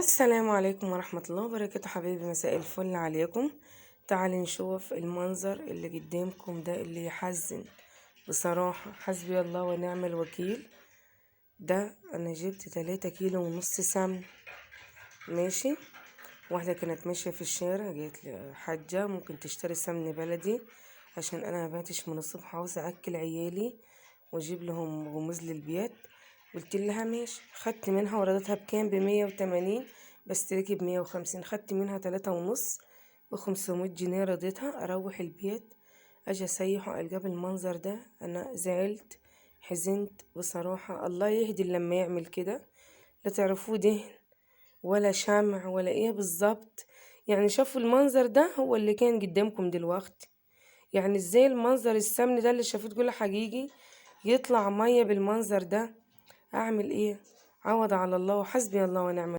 السلام عليكم ورحمة الله وبركاته. حبايبي مساء الفل عليكم. تعالوا نشوف المنظر اللي قدامكم ده اللي يحزن بصراحة. حسبي الله ونعم الوكيل. ده انا جبت 3 كيلو ونص سمن. ماشي. واحدة كانت ماشية في الشارع قالت لي حاجة ممكن تشتري سمن بلدي عشان انا مباتش من الصبح عاوزة اكل عيالي واجيب لهم غموز للبيت. قلت لها ماشي. خدت منها وردتها بكام؟ ب180، بس تركي ب150. خدت منها 3 ونص ب500 جنيه. رضيتها اروح البيت اجي اسيحه القى بالمنظر ده. انا زعلت حزنت بصراحة. الله يهدي لما يعمل كده. لا تعرفوه دهن ولا شمع ولا ايه بالظبط. يعني شافوا المنظر ده هو اللي كان قدامكم دلوقتي. يعني ازاي المنظر السمن ده اللي شافوه تقول حقيقي يطلع مية بالمنظر ده؟ اعمل ايه؟ عوض على الله وحسبي الله ونعم